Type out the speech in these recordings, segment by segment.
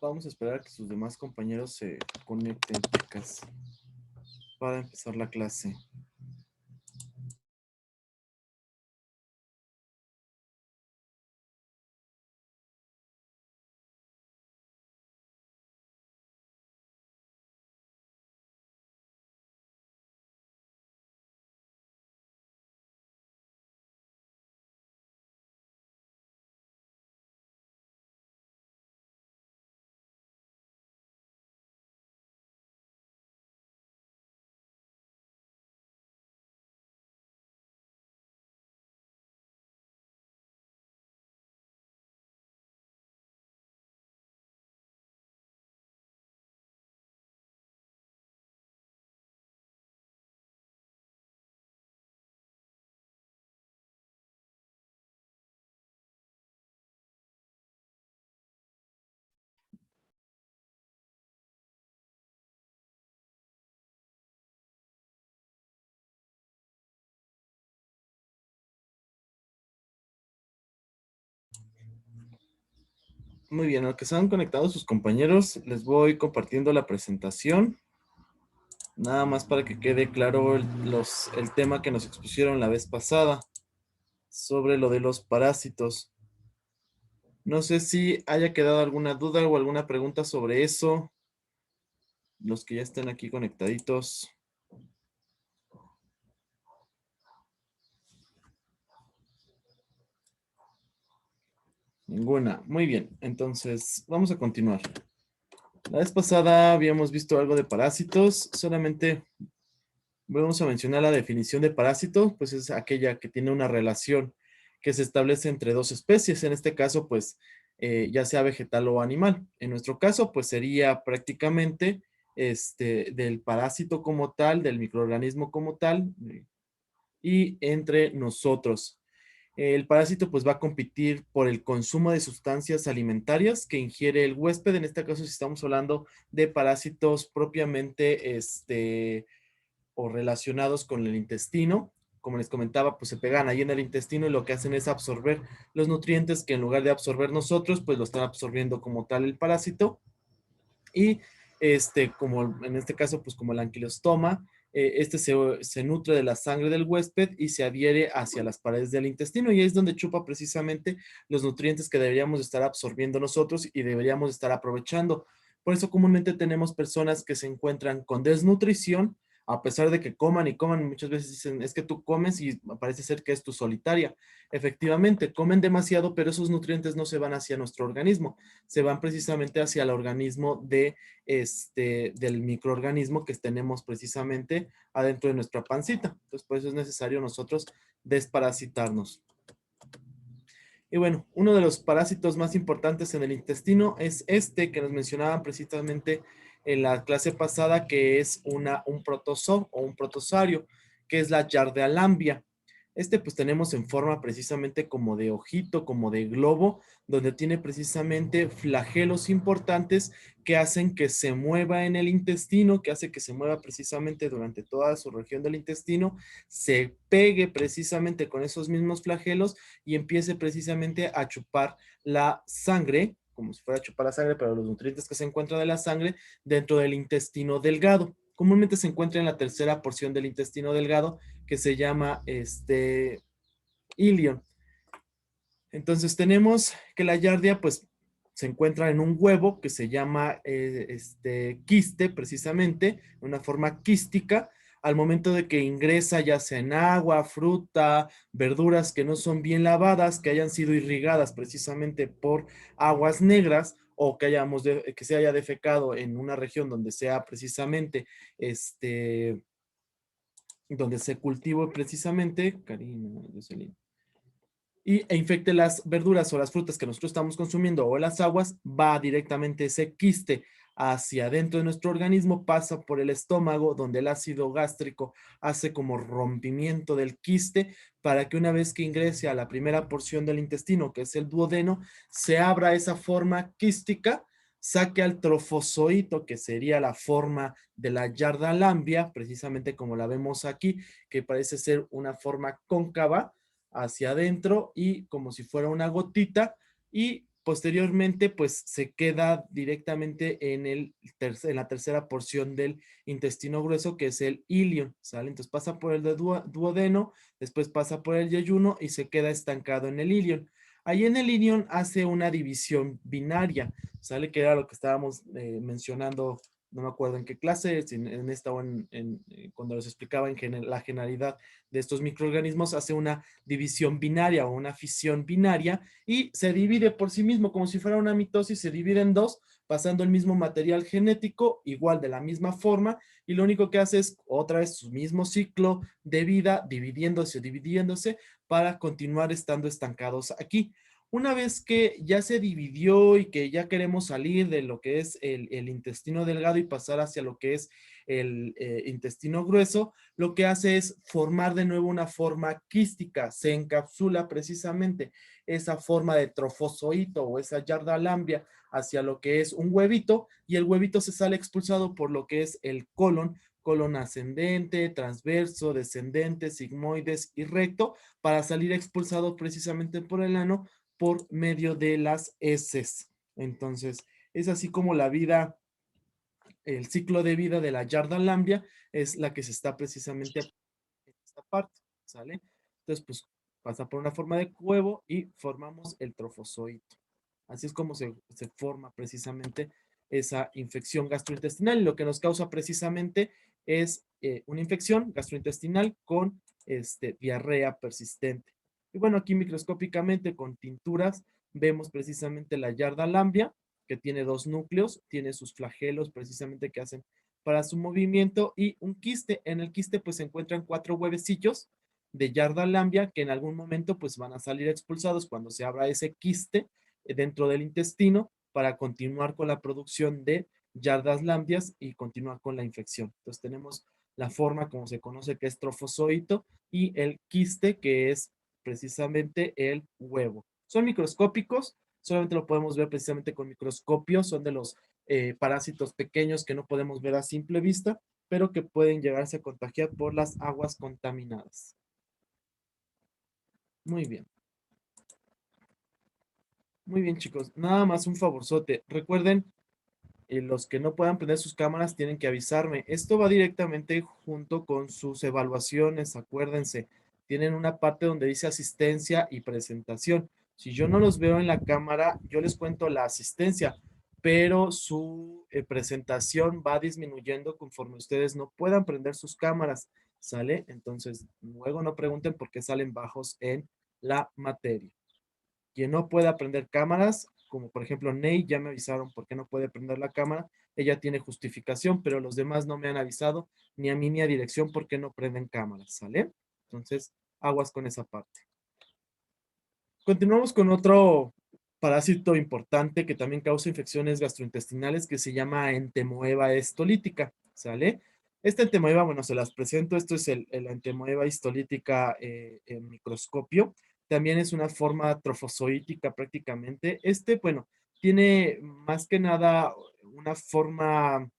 Vamos a esperar a que sus demás compañeros se conecten, chicas, para empezar la clase. Muy bien, a lo que se han conectado sus compañeros, les voy compartiendo la presentación. Nada más para que quede claro el tema que nos expusieron la vez pasada sobre lo de los parásitos. No sé si haya quedado alguna duda o alguna pregunta sobre eso. Los que ya estén aquí conectaditos. Ninguna. Muy bien, entonces vamos a continuar. La vez pasada habíamos visto algo de parásitos. Solamente vamos a mencionar la definición de parásito, pues es aquella que tiene una relación que se establece entre dos especies. En este caso, pues ya sea vegetal o animal. En nuestro caso, pues sería prácticamente del parásito como tal, del microorganismo como tal, y entre nosotros. El parásito pues va a competir por el consumo de sustancias alimentarias que ingiere el huésped. En este caso, si estamos hablando de parásitos propiamente o relacionados con el intestino, como les comentaba, pues se pegan ahí en el intestino y lo que hacen es absorber los nutrientes que en lugar de absorber nosotros, pues lo están absorbiendo como tal el parásito. Y como en este caso, pues como el anquilostoma, se nutre de la sangre del huésped y se adhiere hacia las paredes del intestino y ahí es donde chupa precisamente los nutrientes que deberíamos estar absorbiendo nosotros y deberíamos estar aprovechando. Por eso comúnmente tenemos personas que se encuentran con desnutrición, a pesar de que coman y coman, muchas veces dicen, es que tú comes y parece ser que es tu solitaria. Efectivamente, comen demasiado, pero esos nutrientes no se van hacia nuestro organismo, se van precisamente hacia el organismo del microorganismo que tenemos precisamente adentro de nuestra pancita. Entonces, por eso es necesario nosotros desparasitarnos. Y bueno, uno de los parásitos más importantes en el intestino es este que nos mencionaban precisamente en la clase pasada, que es un protozoo o un protozoario, que es la Yardealambia. Pues tenemos en forma precisamente como de ojito, como de globo, donde tiene precisamente flagelos importantes que hacen que se mueva en el intestino, que hace que se mueva precisamente durante toda su región del intestino, se pegue precisamente con esos mismos flagelos y empiece precisamente a chupar la sangre, como si fuera a chupar la sangre, pero los nutrientes que se encuentran de la sangre dentro del intestino delgado. Comúnmente se encuentra en la tercera porción del intestino delgado, que se llama ilion. Entonces tenemos que la yardia pues se encuentra en un huevo que se llama quiste, precisamente, una forma quística. Al momento de que ingresa ya sea en agua, fruta, verduras que no son bien lavadas, que hayan sido irrigadas precisamente por aguas negras, o que se haya defecado en una región donde sea precisamente donde se cultiva precisamente, Karina, Jocelyn, e infecte las verduras o las frutas que nosotros estamos consumiendo o las aguas, va directamente ese quiste hacia adentro de nuestro organismo, pasa por el estómago, donde el ácido gástrico hace como rompimiento del quiste para que una vez que ingrese a la primera porción del intestino, que es el duodeno, se abra esa forma quística, saque al trofozoito, que sería la forma de la Yarda-lambia, precisamente como la vemos aquí, que parece ser una forma cóncava hacia adentro y como si fuera una gotita, y posteriormente pues se queda directamente en la tercera porción del intestino grueso, que es el ilion, ¿sale? Entonces pasa por el duodeno, después pasa por el yeyuno y se queda estancado en el ilion. Ahí en el ilion hace una división binaria, ¿sale? Que era lo que estábamos mencionando, no me acuerdo en qué clase, si en esta o cuando les explicaba la generalidad de estos microorganismos, hace una división binaria o una fisión binaria y se divide por sí mismo, como si fuera una mitosis, se divide en dos, pasando el mismo material genético, igual de la misma forma, y lo único que hace es otra vez su mismo ciclo de vida, dividiéndose, para continuar estando estancados aquí. Una vez que ya se dividió y que ya queremos salir de lo que es el intestino delgado y pasar hacia lo que es el intestino grueso, lo que hace es formar de nuevo una forma quística, se encapsula precisamente esa forma de trofozoito o esa yarda lambia hacia lo que es un huevito, y el huevito se sale expulsado por lo que es el colon ascendente, transverso, descendente, sigmoides y recto, para salir expulsado precisamente por el ano por medio de las heces. Entonces, es así como la vida, el ciclo de vida de la yarda lambia es la que se está precisamente en esta parte, ¿sale? Entonces, pues pasa por una forma de huevo y formamos el trofozoito. Así es como se forma precisamente esa infección gastrointestinal, y lo que nos causa precisamente es una infección gastrointestinal con diarrea persistente. Y bueno, aquí microscópicamente con tinturas vemos precisamente la yarda lambia, que tiene dos núcleos, tiene sus flagelos precisamente que hacen para su movimiento, y un quiste. En el quiste pues se encuentran 4 huevecillos de yarda lambia que en algún momento pues van a salir expulsados cuando se abra ese quiste dentro del intestino, para continuar con la producción de yardas lambias y continuar con la infección. Entonces tenemos la forma como se conoce, que es trofozoito, y el quiste, que es precisamente el huevo. Son microscópicos, solamente lo podemos ver precisamente con microscopio, son de los parásitos pequeños que no podemos ver a simple vista, pero que pueden llegarse a contagiar por las aguas contaminadas. Muy bien. Muy bien, chicos. Nada más un favorzote. Recuerden, los que no puedan prender sus cámaras tienen que avisarme. Esto va directamente junto con sus evaluaciones, acuérdense. Tienen una parte donde dice asistencia y presentación. Si yo no los veo en la cámara, yo les cuento la asistencia, pero su presentación va disminuyendo conforme ustedes no puedan prender sus cámaras, ¿sale? Entonces, luego no pregunten por qué salen bajos en la materia. Quien no pueda prender cámaras, como por ejemplo Ney, ya me avisaron por qué no puede prender la cámara, ella tiene justificación, pero los demás no me han avisado, ni a mí ni a dirección, por qué no prenden cámaras, ¿sale? Entonces, aguas con esa parte. Continuamos con otro parásito importante que también causa infecciones gastrointestinales, que se llama Entamoeba histolítica, ¿sale? Esta Entamoeba, bueno, se las presento. Esto es el Entamoeba histolítica en microscopio. También es una forma trofozoítica prácticamente. Bueno, tiene más que nada una forma,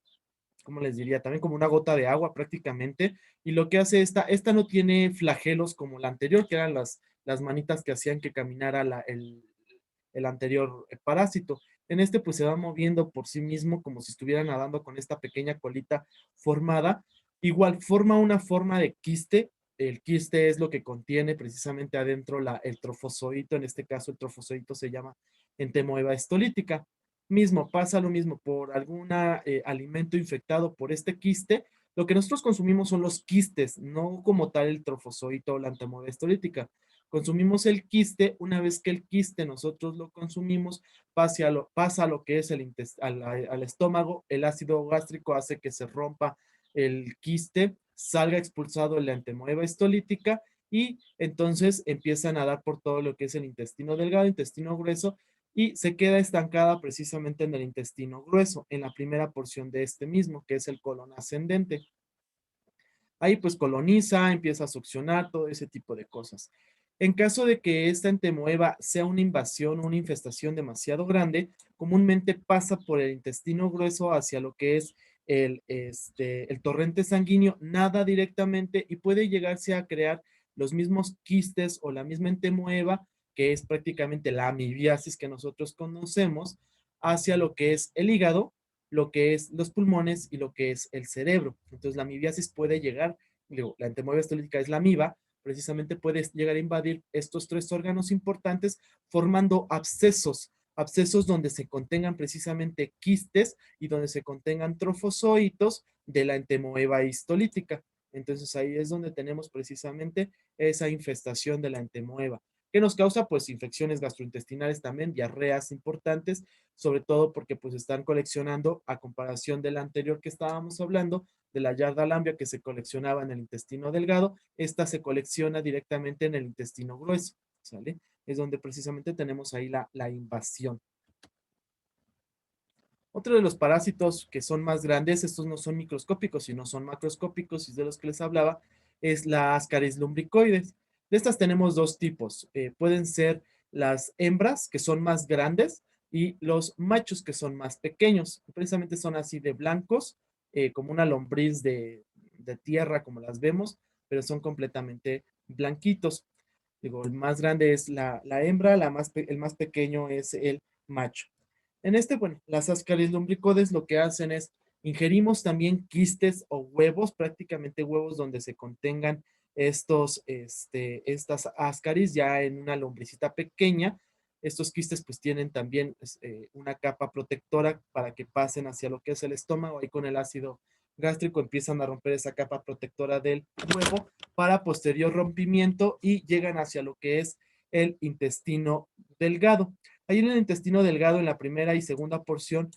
¿cómo les diría? También como una gota de agua prácticamente. Y lo que hace esta no tiene flagelos como la anterior, que eran las manitas que hacían que caminara el anterior parásito. En este pues se va moviendo por sí mismo como si estuviera nadando con esta pequeña colita formada. Igual forma una forma de quiste. El quiste es lo que contiene precisamente adentro el trofozoito. En este caso el trofozoito se llama Entamoeba histolítica. Mismo, pasa lo mismo por algún alimento infectado por este quiste. Lo que nosotros consumimos son los quistes, no como tal el trofozoito o la Entamoeba histolítica. Consumimos el quiste. Una vez que el quiste nosotros lo consumimos, pasa a lo que es al estómago. El ácido gástrico hace que se rompa el quiste, salga expulsado la Entamoeba histolítica, y entonces empiezan a dar por todo lo que es el intestino delgado, intestino grueso, y se queda estancada precisamente en el intestino grueso, en la primera porción de este mismo, que es el colon ascendente. Ahí pues coloniza, empieza a succionar, todo ese tipo de cosas. En caso de que esta Entamoeba sea una invasión o una infestación demasiado grande, comúnmente pasa por el intestino grueso hacia lo que es el torrente sanguíneo, nada directamente, y puede llegarse a crear los mismos quistes o la misma Entamoeba que es prácticamente la amibiasis que nosotros conocemos, hacia lo que es el hígado, lo que es los pulmones y lo que es el cerebro. Entonces, la amibiasis puede llegar, digo, la entemoeba histolítica es la amiba, precisamente puede llegar a invadir estos tres órganos importantes formando abscesos, abscesos donde se contengan precisamente quistes y donde se contengan trofozoitos de la entemoeba histolítica. Entonces ahí es donde tenemos precisamente esa infestación de la entemoeba, que nos causa pues infecciones gastrointestinales también, diarreas importantes, sobre todo porque pues están coleccionando, a comparación del anterior que estábamos hablando, de la yarda lambia que se coleccionaba en el intestino delgado, esta se colecciona directamente en el intestino grueso, ¿sale? Es donde precisamente tenemos ahí la invasión. Otro de los parásitos que son más grandes, estos no son microscópicos, sino son macroscópicos, y de los que les hablaba, es la Ascaris lumbricoides. De estas tenemos dos tipos. Pueden ser las hembras, que son más grandes, y los machos, que son más pequeños. Precisamente son así de blancos, como una lombriz de tierra, como las vemos, pero son completamente blanquitos. Digo, el más grande es la hembra, el más pequeño es el macho. En este, bueno, las Ascaris lumbricoides lo que hacen es ingerimos también quistes o huevos, prácticamente huevos donde se contengan estas ascaris ya en una lombricita pequeña. Estos quistes pues tienen también una capa protectora para que pasen hacia lo que es el estómago. Ahí con el ácido gástrico empiezan a romper esa capa protectora del huevo para posterior rompimiento y llegan hacia lo que es el intestino delgado. Ahí en el intestino delgado, en la primera y segunda porción,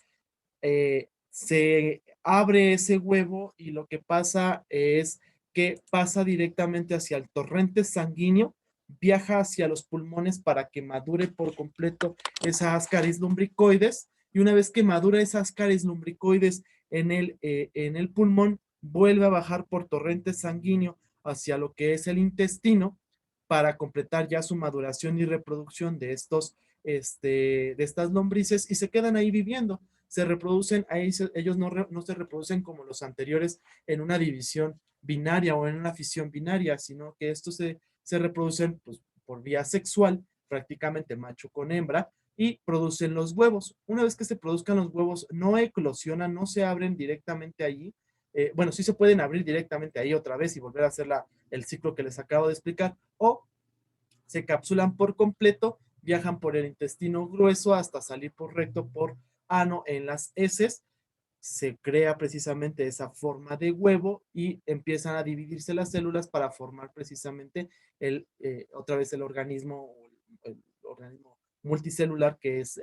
se abre ese huevo y lo que pasa es que pasa directamente hacia el torrente sanguíneo, viaja hacia los pulmones para que madure por completo esa ascaris lumbricoides, y una vez que madura esa ascaris lumbricoides en el pulmón, vuelve a bajar por torrente sanguíneo hacia lo que es el intestino para completar ya su maduración y reproducción de estas lombrices, y se quedan ahí viviendo, se reproducen, ahí ellos no se reproducen como los anteriores en una división binaria o en una fisión binaria, sino que estos se reproducen pues, por vía sexual, prácticamente macho con hembra, y producen los huevos. Una vez que se produzcan los huevos, no eclosionan, no se abren directamente allí. Bueno, sí se pueden abrir directamente ahí otra vez y volver a hacer el ciclo que les acabo de explicar, o se capsulan por completo, viajan por el intestino grueso hasta salir por recto, por ano en las heces, se crea precisamente esa forma de huevo y empiezan a dividirse las células para formar precisamente otra vez el organismo multicelular que es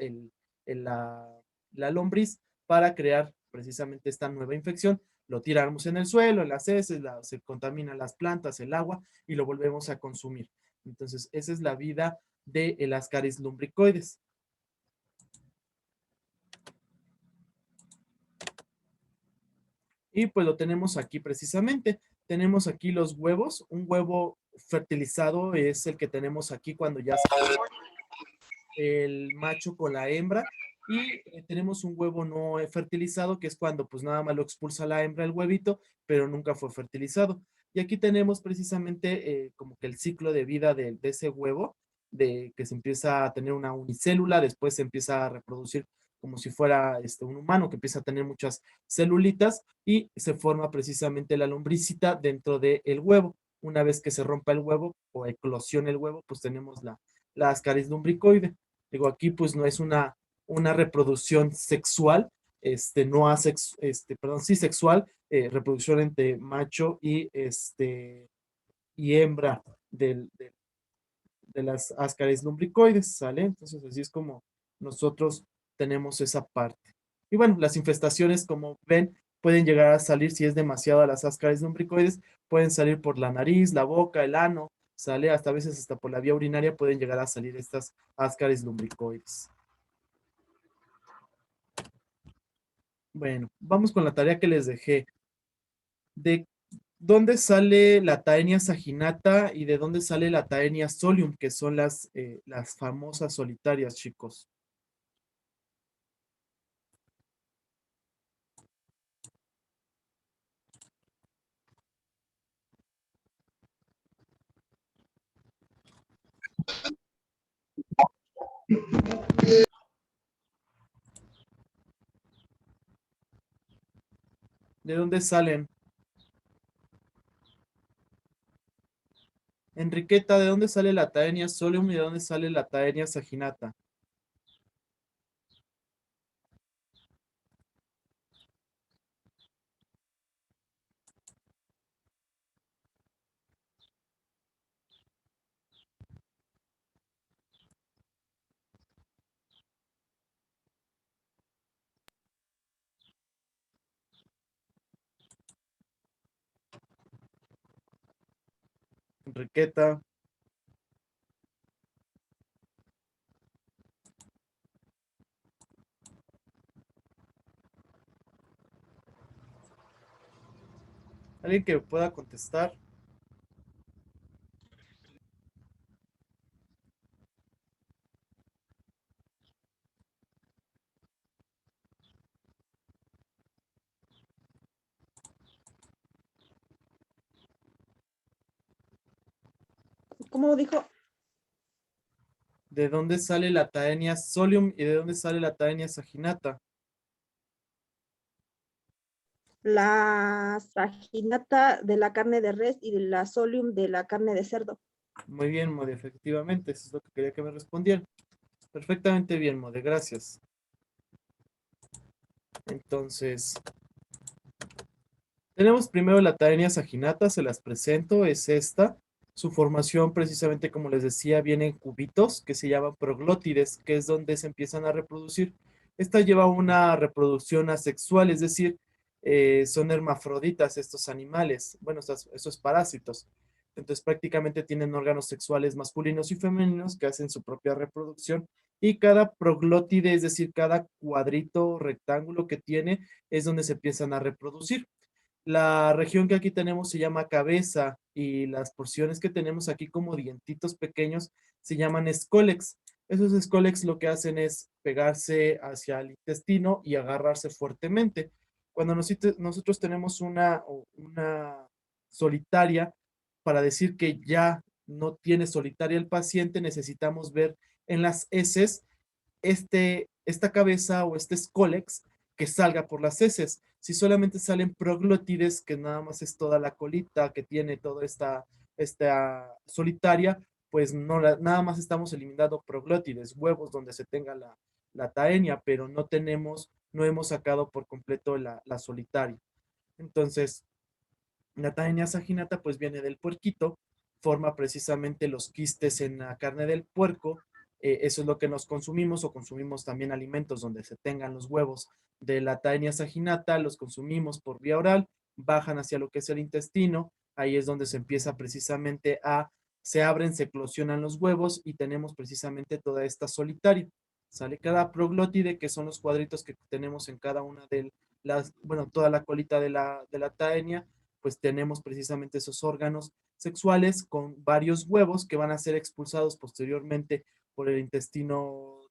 la lombriz, para crear precisamente esta nueva infección. Lo tiramos en el suelo, en las heces, se contaminan las plantas, el agua, y lo volvemos a consumir. Entonces, esa es la vida de el Ascaris lumbricoides. Y pues lo tenemos aquí precisamente. Tenemos aquí los huevos. Un huevo fertilizado es el que tenemos aquí cuando ya se el macho con la hembra. Y tenemos un huevo no fertilizado, que es cuando pues nada más lo expulsa la hembra el huevito, pero nunca fue fertilizado. Y aquí tenemos precisamente como que el ciclo de vida de ese huevo, de que se empieza a tener una unicélula, después se empieza a reproducir como si fuera un humano, que empieza a tener muchas celulitas y se forma precisamente la lombricita dentro del huevo. Una vez que se rompa el huevo o eclosiona el huevo, pues tenemos la Ascaris lumbricoide. Digo, aquí pues no es una reproducción sexual, no asex, perdón, sí sexual, reproducción entre macho y hembra de las Ascaris lumbricoides, ¿sale? Entonces así es como nosotros tenemos esa parte. Y bueno, las infestaciones, como ven, pueden llegar a salir si es demasiado a las Ascaris lumbricoides, pueden salir por la nariz, la boca, el ano, sale hasta a veces hasta por la vía urinaria pueden llegar a salir estas Ascaris lumbricoides. Bueno, vamos con la tarea que les dejé. ¿De dónde sale la Taenia saginata y de dónde sale la Taenia solium, que son las famosas solitarias, chicos? ¿De dónde salen? Enriqueta, ¿de dónde sale la Taenia solium y de dónde sale la Taenia saginata? Enriqueta. ¿Alguien que pueda contestar? ¿Cómo dijo? ¿De dónde sale la Taenia solium y de dónde sale la Taenia saginata? La saginata de la carne de res y la solium de la carne de cerdo. Muy bien, Mode, efectivamente, eso es lo que quería que me respondieran. Perfectamente bien, Mode, gracias. Entonces, tenemos primero la Taenia saginata, se las presento, es esta. Su formación, precisamente como les decía, viene en cubitos que se llaman proglótides, que es donde se empiezan a reproducir. Esta lleva una reproducción asexual, es decir, son hermafroditas estos animales, bueno, estos parásitos. Entonces prácticamente tienen órganos sexuales masculinos y femeninos que hacen su propia reproducción y cada proglótide, es decir, cada cuadrito rectángulo que tiene, es donde se empiezan a reproducir. La región que aquí tenemos se llama cabeza y las porciones que tenemos aquí como dientitos pequeños se llaman escólex. Esos escólex lo que hacen es pegarse hacia el intestino y agarrarse fuertemente. Cuando nosotros tenemos una solitaria, para decir que ya no tiene solitaria el paciente, necesitamos ver en las heces esta cabeza o este escólex que salga por las heces. Si solamente salen proglótides, que nada más es toda la colita que tiene toda esta solitaria, pues no nada más estamos eliminando proglótides, huevos donde se tenga la taenia, pero no hemos sacado por completo la solitaria. Entonces, la taenia saginata pues viene del puerquito, forma precisamente los quistes en la carne del puerco. Eso es lo que nos consumimos o consumimos también alimentos donde se tengan los huevos de la taenia saginata, los consumimos por vía oral, bajan hacia lo que es el intestino, ahí es donde se empieza precisamente se abren, se eclosionan los huevos y tenemos precisamente toda esta solitaria. Sale cada proglótide, que son los cuadritos que tenemos en cada una de bueno, toda la colita de la taenia, pues tenemos precisamente esos órganos sexuales con varios huevos que van a ser expulsados posteriormente por el intestino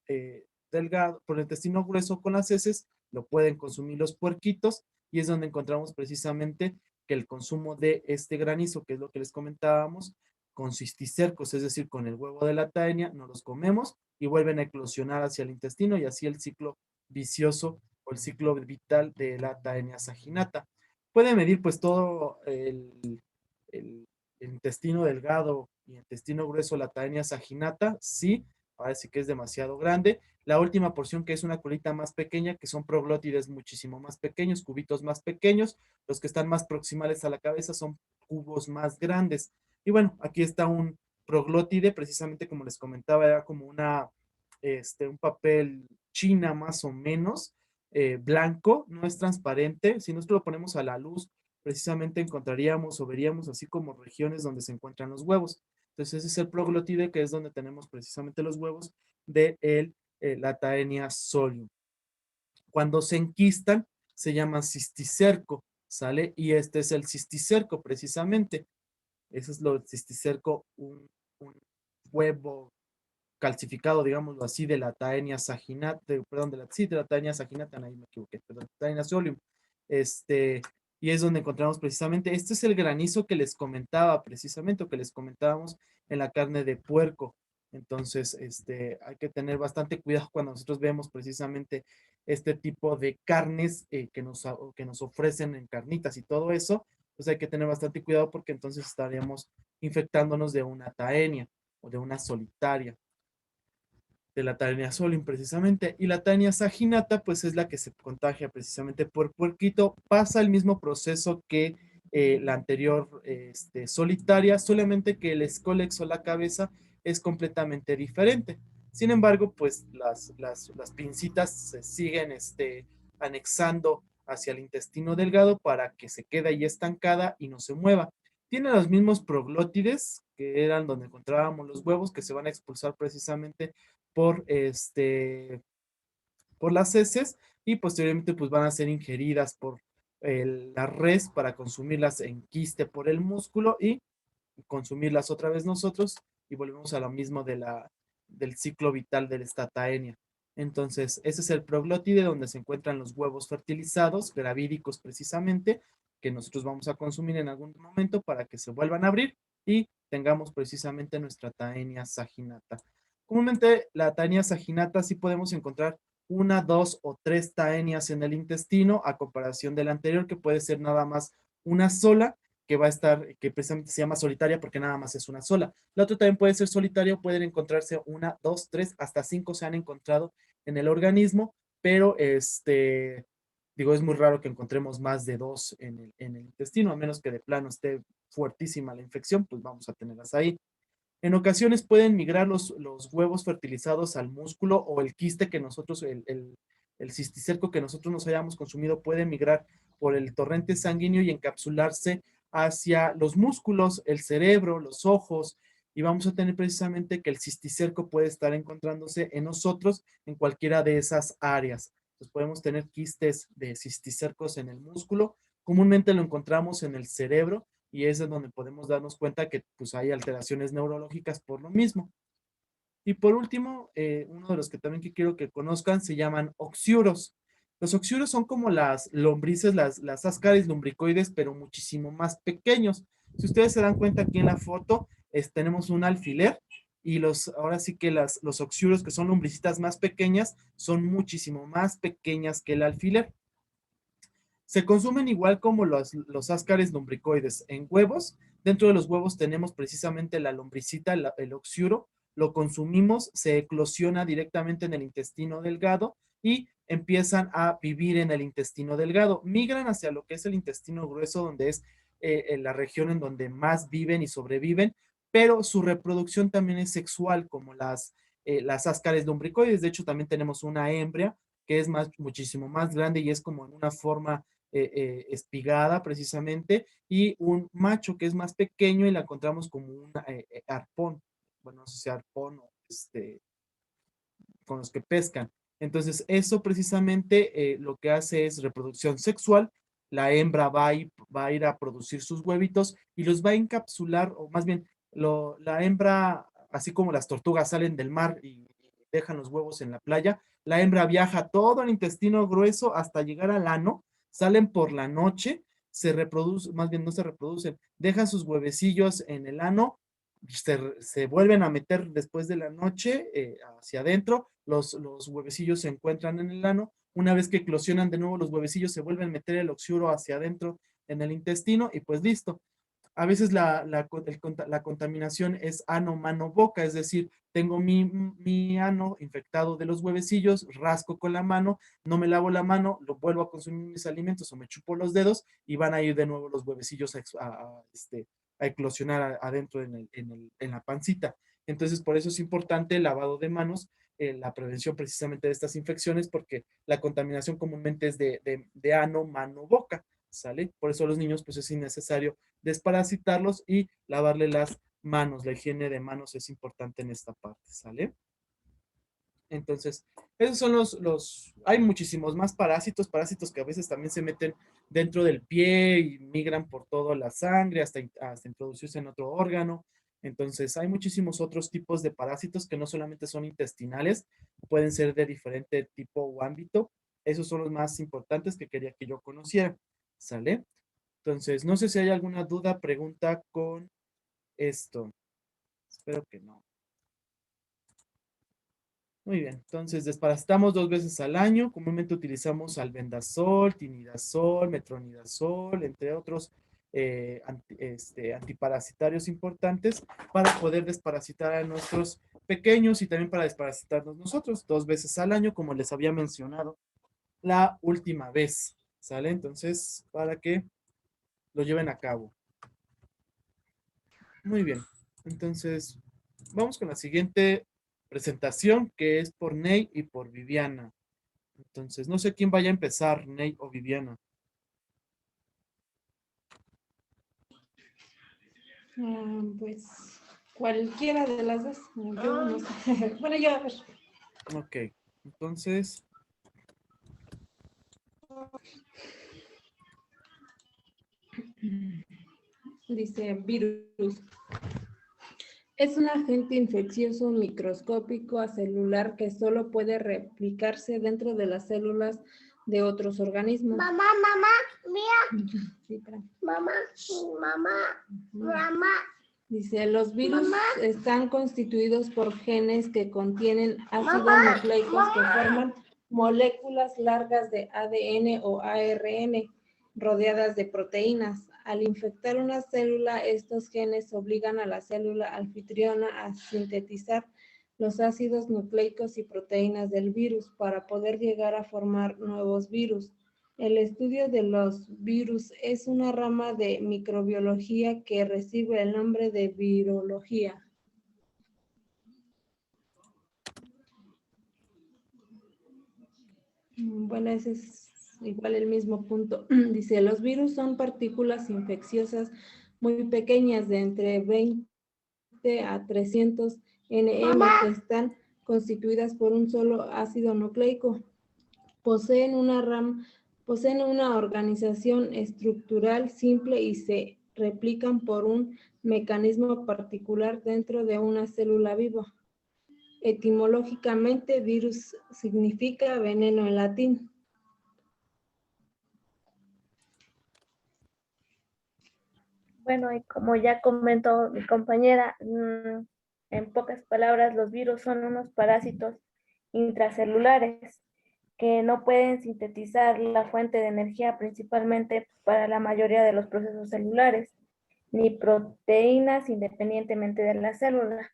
delgado, por el intestino grueso con las heces, lo pueden consumir los puerquitos y es donde encontramos precisamente que el consumo de este granizo, que es lo que les comentábamos, con cisticercos, es decir, con el huevo de la taenia, nos los comemos y vuelven a eclosionar hacia el intestino y así el ciclo vicioso o el ciclo vital de la taenia saginata. Puede medir pues todo el intestino delgado y intestino grueso, la taenia saginata, sí, parece que es demasiado grande. La última porción que es una colita más pequeña, que son proglótides muchísimo más pequeños, cubitos más pequeños, los que están más proximales a la cabeza son cubos más grandes. Y bueno, aquí está un proglótide, precisamente como les comentaba, era como un papel china más o menos, blanco, no es transparente. Si nosotros lo ponemos a la luz, precisamente encontraríamos o veríamos así como regiones donde se encuentran los huevos. Entonces ese es el proglotide, que es donde tenemos precisamente los huevos de la Taenia solium. Cuando se enquistan, se llama cisticerco, ¿sale? Y este es el cisticerco precisamente. Eso es lo del cisticerco, un huevo calcificado, digámoslo así, de la Taenia saginata, perdón, de la Taenia saginata, ahí me equivoqué, perdón, Taenia solium. Este, y es donde encontramos precisamente, este es el granizo que les comentaba precisamente, o que les comentábamos en la carne de puerco. Entonces, hay que tener bastante cuidado cuando nosotros vemos precisamente este tipo de carnes que nos ofrecen en carnitas y todo eso, pues hay que tener bastante cuidado porque entonces estaríamos infectándonos de una taenia o de una solitaria, de la Taenia solium precisamente. Y la Taenia saginata, pues es la que se contagia precisamente por puerquito. Pasa el mismo proceso que la anterior solitaria, solamente que el escólex o la cabeza es completamente diferente. Sin embargo, pues las pincitas se siguen anexando hacia el intestino delgado para que se quede ahí estancada y no se mueva. Tiene los mismos proglótides, que eran donde encontrábamos los huevos, que se van a expulsar precisamente por, por las heces y posteriormente pues van a ser ingeridas por la res para consumirlas en quiste por el músculo y consumirlas otra vez nosotros y volvemos a lo mismo del ciclo vital del estataenia. Entonces, ese es el proglótide donde se encuentran los huevos fertilizados, gravídicos precisamente, que nosotros vamos a consumir en algún momento para que se vuelvan a abrir y tengamos precisamente nuestra taenia saginata. Comúnmente la taenia saginata sí podemos encontrar una, dos o tres taenias en el intestino a comparación del anterior que puede ser nada más una sola que va a estar, que precisamente se llama solitaria porque nada más es una sola. La otra también puede ser solitaria, pueden encontrarse una, dos, tres, hasta cinco se han encontrado en el organismo, pero digo, es muy raro que encontremos más de dos en el intestino, a menos que de plano esté fuertísima la infección, pues vamos a tenerlas ahí. En ocasiones pueden migrar los huevos fertilizados al músculo o el quiste que nosotros, el cisticerco que nosotros nos hayamos consumido puede migrar por el torrente sanguíneo y encapsularse hacia los músculos, el cerebro, los ojos, y vamos a tener precisamente que el cisticerco puede estar encontrándose en nosotros en cualquiera de esas áreas. Entonces podemos tener quistes de cisticercos en el músculo, comúnmente lo encontramos en el cerebro y es en donde podemos darnos cuenta que pues, hay alteraciones neurológicas por lo mismo. Y por último, uno de los que también que quiero que conozcan se llaman oxiuros. Los oxiuros son como las lombrices, las ascaris lumbricoides, pero muchísimo más pequeños. Si ustedes se dan cuenta aquí en la foto, tenemos un alfiler y ahora sí que los oxiuros, que son lombricitas más pequeñas, son muchísimo más pequeñas que el alfiler. Se consumen igual como los ascaris lumbricoides en huevos. Dentro de los huevos tenemos precisamente la lombricita, el oxiuro. Lo consumimos, se eclosiona directamente en el intestino delgado y empiezan a vivir en el intestino delgado. Migran hacia lo que es el intestino grueso, donde es en la región en donde más viven y sobreviven, pero su reproducción también es sexual, como las ascaris lumbricoides. De hecho, también tenemos una hembra que es muchísimo más grande y es como en una forma espigada precisamente, y un macho que es más pequeño y la encontramos como un arpón, bueno, no sé si arpón o con los que pescan. Entonces, eso precisamente lo que hace es reproducción sexual. La hembra va a ir a producir sus huevitos y los va a encapsular, o más bien, la hembra, así como las tortugas salen del mar y dejan los huevos en la playa, la hembra viaja todo el intestino grueso hasta llegar al ano, salen por la noche, se reproducen, más bien no se reproducen, dejan sus huevecillos en el ano, se vuelven a meter después de la noche hacia adentro, los huevecillos se encuentran en el ano, una vez que eclosionan de nuevo los huevecillos se vuelven a meter el oxiuro hacia adentro en el intestino y pues listo. A veces la contaminación es ano, mano, boca, es decir, tengo mi ano infectado de los huevecillos, rasco con la mano, no me lavo la mano, lo vuelvo a consumir mis alimentos o me chupo los dedos y van a ir de nuevo los huevecillos a eclosionar adentro en la pancita. Entonces, por eso es importante el lavado de manos, la prevención precisamente de estas infecciones, porque la contaminación comúnmente es de ano, mano, boca, ¿sale? Por eso a los niños pues es innecesario desparasitarlos y lavarle las manos. La higiene de manos es importante en esta parte, ¿sale? Entonces, esos son hay muchísimos más parásitos que a veces también se meten dentro del pie y migran por toda la sangre hasta introducirse en otro órgano. Entonces, hay muchísimos otros tipos de parásitos que no solamente son intestinales, pueden ser de diferente tipo o ámbito. Esos son los más importantes que quería que yo conociera, ¿sale? Entonces, no sé si hay alguna duda, pregunta con esto. Espero que no. Muy bien, entonces desparasitamos 2 veces al año. Comúnmente utilizamos albendazol, tinidazol, metronidazol, entre otros antiparasitarios importantes para poder desparasitar a nuestros pequeños y también para desparasitarnos nosotros 2 veces al año, como les había mencionado la última vez. ¿Sale? Entonces, para que lo lleven a cabo. Muy bien. Entonces, vamos con la siguiente presentación, que es por Ney y por Viviana. Entonces, no sé quién vaya a empezar, Ney o Viviana. Pues cualquiera de las dos. Yo no sé. Bueno, yo a ver. Ok, entonces, Dice virus. Es un agente infeccioso microscópico acelular que solo puede replicarse dentro de las células de otros organismos. Mamá, mira. Sí, espera. Mamá, mamá. Dice, los virus Mamá. están constituidos por genes que contienen ácidos Mamá, nucleicos que forman moléculas largas de ADN o ARN rodeadas de proteínas. Al infectar una célula, estos genes obligan a la célula anfitriona a sintetizar los ácidos nucleicos y proteínas del virus para poder llegar a formar nuevos virus. El estudio de los virus es una rama de microbiología que recibe el nombre de virología. Bueno, ese es igual el mismo punto. Dice, los virus son partículas infecciosas muy pequeñas de entre 20 a 300 nm que están constituidas por un solo ácido nucleico. Poseen una organización estructural simple y se replican por un mecanismo particular dentro de una célula viva. Etimológicamente, virus significa veneno en latín. Bueno, y como ya comentó mi compañera, en pocas palabras, los virus son unos parásitos intracelulares que no pueden sintetizar la fuente de energía principalmente para la mayoría de los procesos celulares, ni proteínas independientemente de la célula.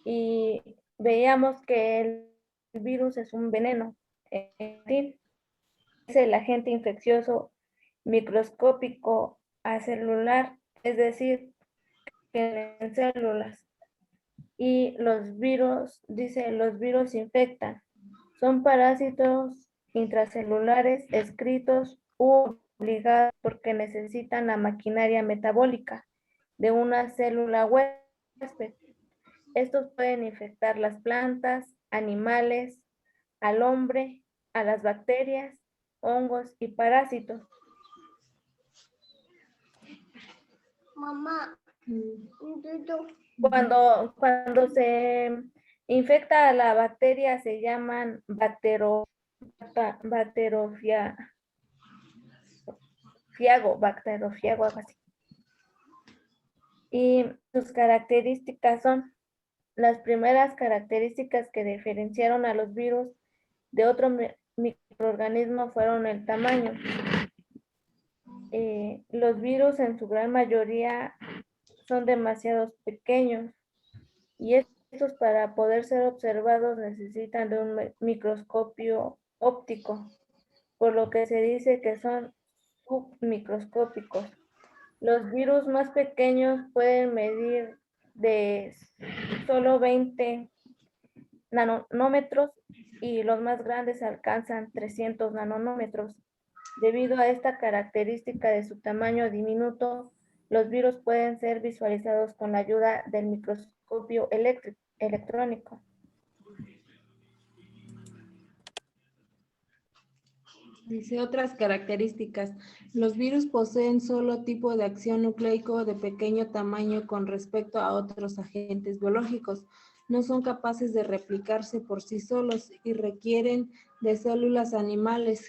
Y veíamos que el virus es un veneno. Es el agente infeccioso microscópico acelular, es decir, que en células. Y los virus, dice, los virus infectan. Son parásitos intracelulares escritos u obligados porque necesitan la maquinaria metabólica de una célula huésped. Estos pueden infectar las plantas, animales, al hombre, a las bacterias, hongos y parásitos. Mamá. Cuando se infecta a la bacteria se llaman bacteriofago, algo así. Y sus características son, las primeras características que diferenciaron a los virus de otro microorganismo fueron el tamaño. Los virus en su gran mayoría son demasiado pequeños y estos para poder ser observados necesitan de un microscopio óptico, por lo que se dice que son submicroscópicos. Los virus más pequeños pueden medir de solo 20 nanómetros y los más grandes alcanzan 300 nanómetros. Debido a esta característica de su tamaño diminuto, los virus pueden ser visualizados con la ayuda del microscopio electrónico. Dice otras características. Los virus poseen solo tipo de acción nucleico de pequeño tamaño con respecto a otros agentes biológicos. No son capaces de replicarse por sí solos y requieren de células animales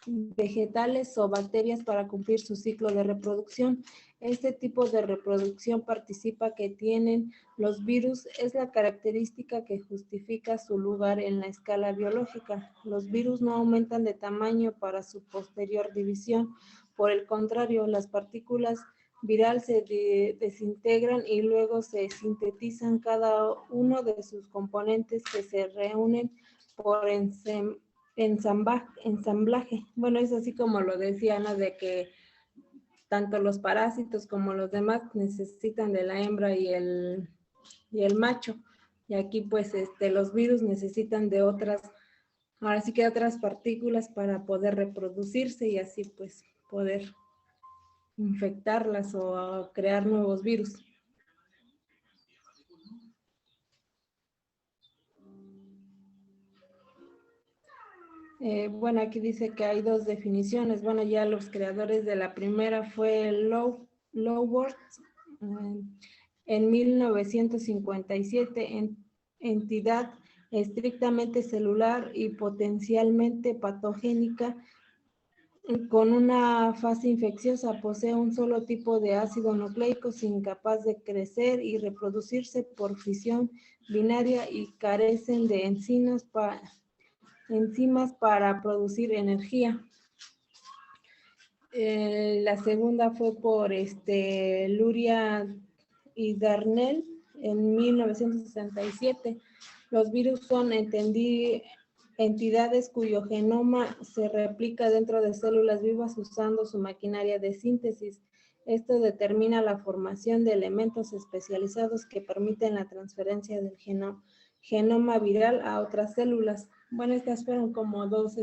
vegetales o bacterias para cumplir su ciclo de reproducción. Este tipo de reproducción participa que tienen los virus es la característica que justifica su lugar en la escala biológica. Los virus no aumentan de tamaño para su posterior división. Por el contrario, las partículas viral se desintegran y luego se sintetizan cada uno de sus componentes que se reúnen por ensamblaje. Bueno, es así como lo decía Ana, de que tanto los parásitos como los demás necesitan de la hembra y el macho. Y aquí pues los virus necesitan de otras, ahora sí que otras partículas para poder reproducirse y así pues poder infectarlas o crear nuevos virus. Bueno, aquí dice que hay dos definiciones. Bueno, ya los creadores de la primera fue Loworth en 1957, entidad estrictamente celular y potencialmente patogénica con una fase infecciosa. Posee un solo tipo de ácido nucleico incapaz de crecer y reproducirse por fisión binaria y carecen de enzimas para producir energía. La segunda fue por Luria y Darnell en 1967. Los virus son entidades cuyo genoma se replica dentro de células vivas usando su maquinaria de síntesis. Esto determina la formación de elementos especializados que permiten la transferencia del genoma viral a otras células. Bueno, estas fueron como dos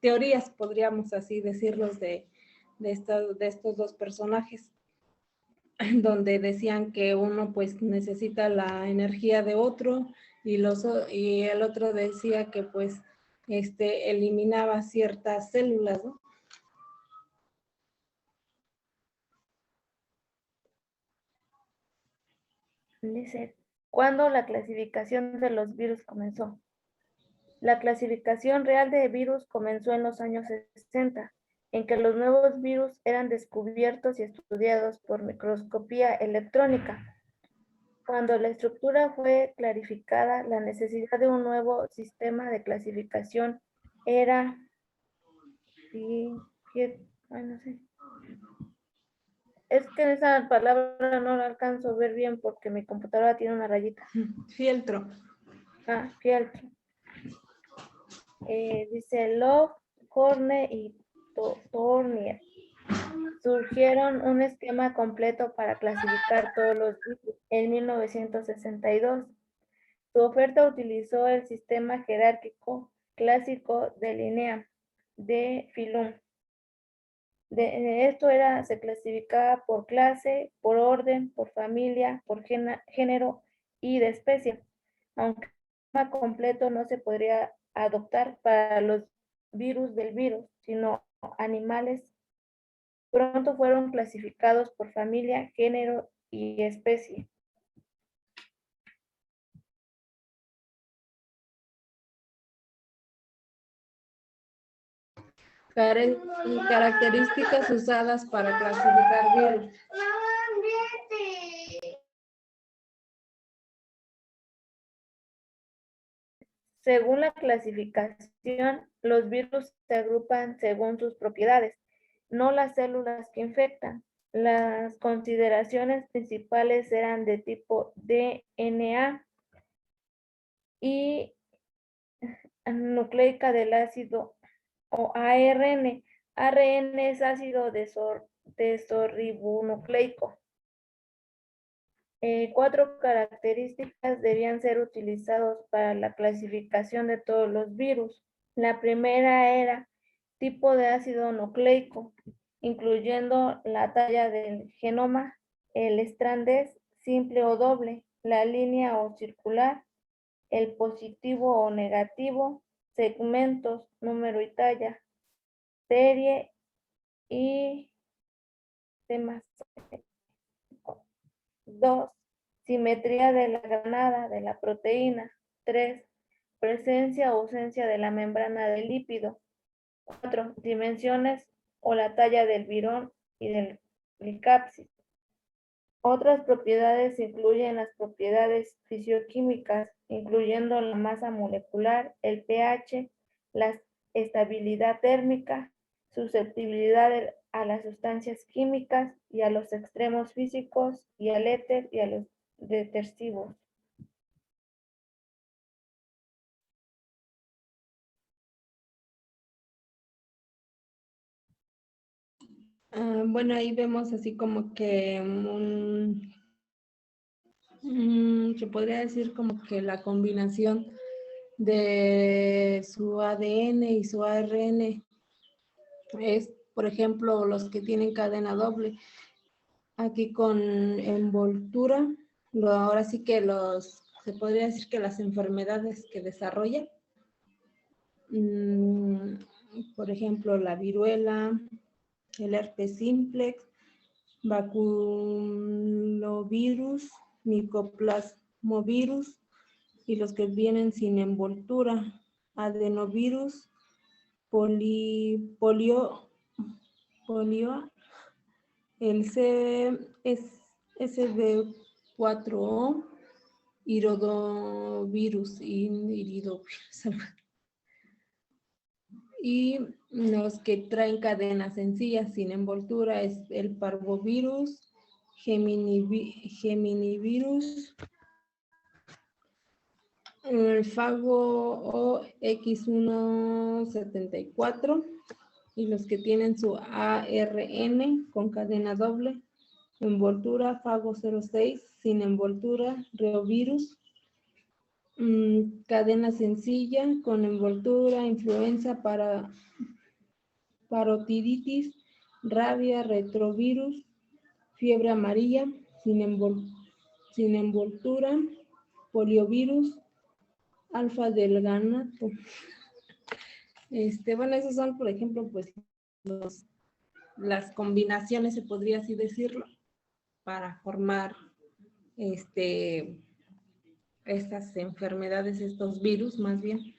teorías, podríamos así decirlos, de estos dos personajes, donde decían que uno pues necesita la energía de otro y el otro decía que pues eliminaba ciertas células, ¿no? Dice, ¿cuándo la clasificación de los virus comenzó? La clasificación real de virus comenzó en los años 60, en que los nuevos virus eran descubiertos y estudiados por microscopía electrónica. Cuando la estructura fue clarificada, la necesidad de un nuevo sistema de clasificación era... no sé. Es que esa palabra no la alcanzo a ver bien porque mi computadora tiene una rayita. Fieltro. Ah, fieltro. Dice Love, Horne y Tournier surgieron un esquema completo para clasificar todos los virus en 1962. Su oferta utilizó el sistema jerárquico clásico de Linnea de Phylum. Esto se clasificaba por clase, por orden, por familia, por género y de especie, aunque el esquema completo no se podría adoptar para los virus del virus, sino animales. Pronto fueron clasificados por familia, género y especie. Características usadas para clasificar virus. Según la clasificación, los virus se agrupan según sus propiedades, no las células que infectan. Las consideraciones principales eran de tipo DNA y nucleica del ácido o ARN. ARN es ácido desoxirribonucleico. 4 características debían ser utilizados para la clasificación de todos los virus. La primera era tipo de ácido nucleico, incluyendo la talla del genoma, el estrandés simple o doble, la línea o circular, el positivo o negativo, segmentos, número y talla, serie y demás. 2. Simetría de la granada de la proteína. 3. Presencia o ausencia de la membrana del lípido. 4. Dimensiones o la talla del virón y del glicapsid. Otras propiedades incluyen las propiedades fisioquímicas, incluyendo la masa molecular, el pH, la estabilidad térmica, susceptibilidad a las sustancias químicas y a los extremos físicos y al éter y a los detersivos. Bueno, ahí vemos así como que se podría decir como que la combinación de su ADN y su ARN es, por ejemplo, los que tienen cadena doble. Aquí con envoltura, ahora sí que se podría decir que las enfermedades que desarrolla, por ejemplo, la viruela, el herpes simplex, baculovirus, micoplasmovirus y los que vienen sin envoltura, adenovirus, polio, el CSV4O, iridovirus, y los que traen cadenas sencillas sin envoltura es el parvovirus, geminivirus, el fago OX174 y los que tienen su ARN con cadena doble, envoltura fago 06 sin envoltura, reovirus, cadena sencilla con envoltura, influenza, parotiditis, rabia, retrovirus, fiebre amarilla sin envoltura, poliovirus, alfa del ganato. Bueno, esos son, por ejemplo, pues las combinaciones, se podría así decirlo, para formar estas enfermedades, estos virus más bien,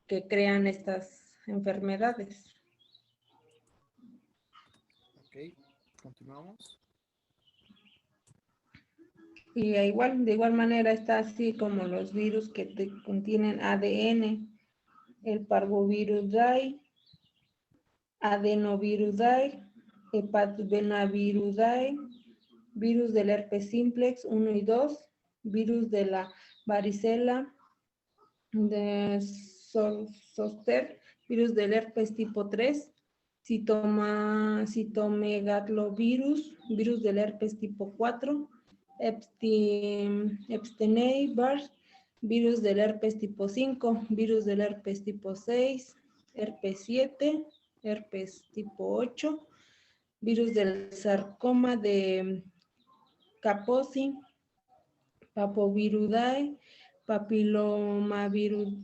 que crean estas enfermedades. Ok, continuamos. Y de igual manera está así como los virus que contienen ADN, el parvovirudae, adenovirudae, hepatovenavirudae, virus del herpes simplex 1 y 2, virus de la varicela, de zoster, virus del herpes tipo 3, citomegalovirus, virus del herpes tipo 4, Epstein-Barr, virus del herpes tipo 5, virus del herpes tipo 6, herpes 7, herpes tipo 8, virus del sarcoma de Kaposi, papovirudae, papilomavirus,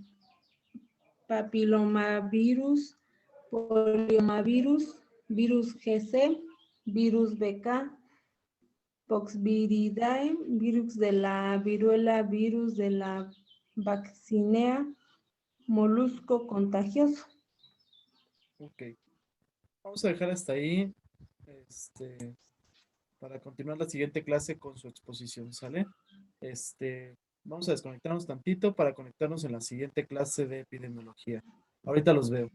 poliomavirus, virus GC, virus BK, Poxviridae, virus de la viruela, virus de la vaccinea, molusco contagioso. Ok. Vamos a dejar hasta ahí. Para continuar la siguiente clase con su exposición, ¿sale? Vamos a desconectarnos tantito para conectarnos en la siguiente clase de epidemiología. Ahorita los veo.